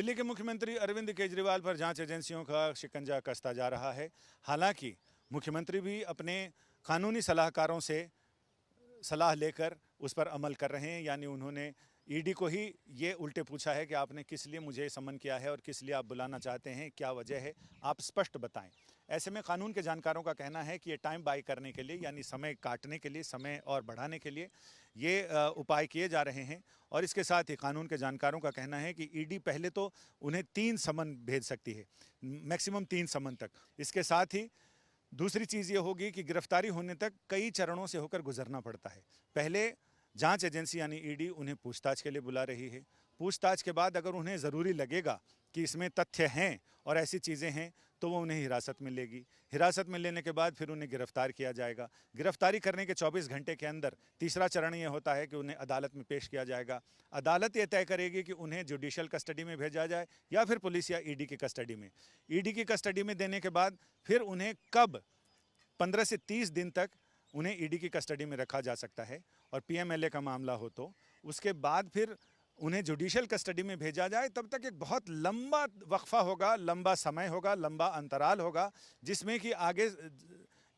दिल्ली के मुख्यमंत्री अरविंद केजरीवाल पर जांच एजेंसियों का शिकंजा कसता जा रहा है। हालांकि मुख्यमंत्री भी अपने कानूनी सलाहकारों से सलाह लेकर उस पर अमल कर रहे हैं। यानी उन्होंने ईडी को ही ये उल्टे पूछा है कि आपने किस लिए मुझे समन किया है और किस लिए आप बुलाना चाहते हैं, क्या वजह है, आप स्पष्ट बताएं। ऐसे में कानून के जानकारों का कहना है कि ये टाइम बाई करने के लिए, यानी समय काटने के लिए, समय और बढ़ाने के लिए ये उपाय किए जा रहे हैं। और इसके साथ ही कानून के जानकारों का कहना है कि ईडी पहले तो उन्हें 3 समन भेज सकती है, मैक्सिमम 3 समन तक। इसके साथ ही दूसरी चीज़ ये होगी कि गिरफ्तारी होने तक कई चरणों से होकर गुजरना पड़ता है। पहले जांच एजेंसी यानी ईडी उन्हें पूछताछ के लिए बुला रही है। पूछताछ के बाद अगर उन्हें ज़रूरी लगेगा कि इसमें तथ्य हैं और ऐसी चीज़ें हैं तो वो उन्हें हिरासत में लेगी। हिरासत में लेने के बाद फिर उन्हें गिरफ्तार किया जाएगा। गिरफ्तारी करने के 24 घंटे के अंदर तीसरा चरण ये होता है कि उन्हें अदालत में पेश किया जाएगा। अदालत ये तय करेगी कि उन्हें जुडिशियल कस्टडी में भेजा जाए या फिर पुलिस या ईडी की कस्टडी में। ईडी की कस्टडी में देने के बाद फिर उन्हें कब 15 से 30 दिन तक उन्हें ईडी की कस्टडी में रखा जा सकता है। और पीएमएलए का मामला हो तो उसके बाद फिर उन्हें जुडिशियल कस्टडी में भेजा जाए। तब तक एक बहुत लंबा वक्फा होगा, लंबा समय होगा, लंबा अंतराल होगा जिसमें कि आगे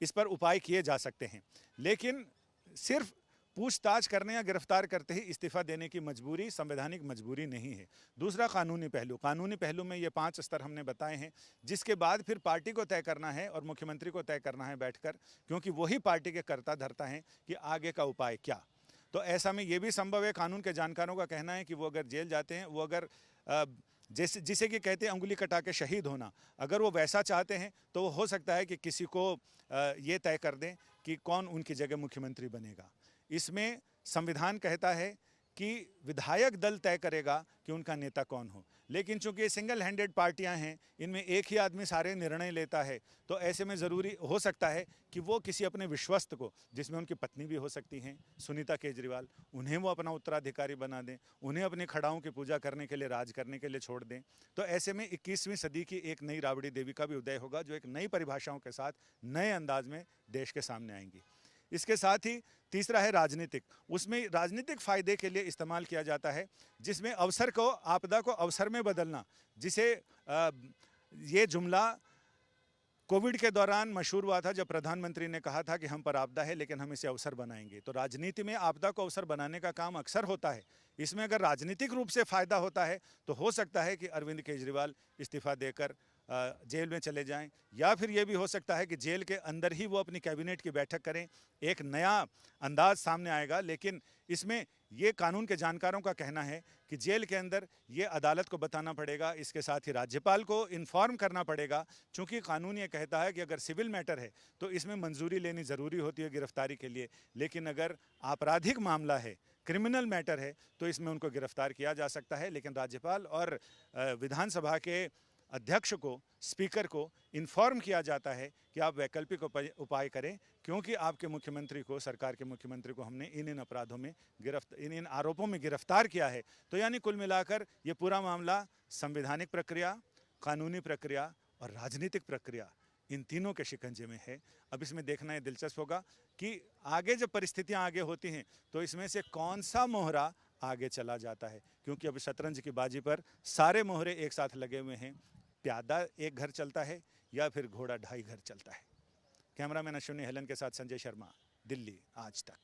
इस पर उपाय किए जा सकते हैं। लेकिन सिर्फ पूछताछ करने या गिरफ्तार करते ही इस्तीफा देने की मजबूरी संवैधानिक मजबूरी नहीं है। दूसरा कानूनी पहलू में ये 5 स्तर हमने बताए हैं, जिसके बाद फिर पार्टी को तय करना है और मुख्यमंत्री को तय करना है बैठकर, क्योंकि वही पार्टी के कर्ता धर्ता हैं कि आगे का उपाय क्या। तो ऐसा में ये भी संभव है, कानून के जानकारों का कहना है कि वो अगर जेल जाते हैं, वो अगर जिसे कि कहते हैं अंगुली कटा के शहीद होना, अगर वो वैसा चाहते हैं तो हो सकता है कि किसी को ये तय कर दें कि कौन उनकी जगह मुख्यमंत्री बनेगा। इसमें संविधान कहता है कि विधायक दल तय करेगा कि उनका नेता कौन हो, लेकिन चूंकि ये सिंगल हैंडेड पार्टियां हैं, इनमें एक ही आदमी सारे निर्णय लेता है, तो ऐसे में ज़रूरी हो सकता है कि वो किसी अपने विश्वस्त को, जिसमें उनकी पत्नी भी हो सकती हैं सुनीता केजरीवाल, उन्हें वो अपना उत्तराधिकारी बना दें, उन्हें अपनी खड़ाओं की पूजा करने के लिए, राज करने के लिए छोड़ दें। तो ऐसे में 21वीं सदी की एक नई राबड़ी देवी का भी उदय होगा, जो एक नई परिभाषाओं के साथ नए अंदाज में देश के सामने आएंगी। इसके साथ ही तीसरा है राजनीतिक। उसमें राजनीतिक फ़ायदे के लिए इस्तेमाल किया जाता है, जिसमें अवसर को, आपदा को अवसर में बदलना, जिसे ये जुमला कोविड के दौरान मशहूर हुआ था, जब प्रधानमंत्री ने कहा था कि हम पर आपदा है लेकिन हम इसे अवसर बनाएंगे। तो राजनीति में आपदा को अवसर बनाने का काम अक्सर होता है। इसमें अगर राजनीतिक रूप से फ़ायदा होता है तो हो सकता है कि अरविंद केजरीवाल इस्तीफ़ा देकर जेल में चले जाएं, या फिर ये भी हो सकता है कि जेल के अंदर ही वो अपनी कैबिनेट की बैठक करें। एक नया अंदाज सामने आएगा। लेकिन इसमें ये कानून के जानकारों का कहना है कि जेल के अंदर ये अदालत को बताना पड़ेगा, इसके साथ ही राज्यपाल को इन्फॉर्म करना पड़ेगा। चूँकि कानून ये कहता है कि अगर सिविल मैटर है तो इसमें मंजूरी लेनी ज़रूरी होती है गिरफ्तारी के लिए, लेकिन अगर आपराधिक मामला है, क्रिमिनल मैटर है, तो इसमें उनको गिरफ्तार किया जा सकता है। लेकिन राज्यपाल और विधानसभा के अध्यक्ष को, स्पीकर को इन्फॉर्म किया जाता है कि आप वैकल्पिक उपाय करें, क्योंकि आपके मुख्यमंत्री को, सरकार के मुख्यमंत्री को हमने इन अपराधों में इन आरोपों में गिरफ्तार किया है। तो यानी कुल मिलाकर ये पूरा मामला संवैधानिक प्रक्रिया, कानूनी प्रक्रिया और राजनीतिक प्रक्रिया, इन तीनों के शिकंजे में है। अब इसमें देखना ये दिलचस्प होगा कि आगे जब परिस्थितियां आगे होती हैं तो इसमें से कौन सा मोहरा आगे चला जाता है, क्योंकि अब शतरंज की बाजी पर सारे मोहरे एक साथ लगे हुए हैं। प्यादा एक घर चलता है या फिर घोड़ा 2.5 घर चलता है। कैमरामैन अश्विनी हेलन के साथ संजय शर्मा, दिल्ली आज तक।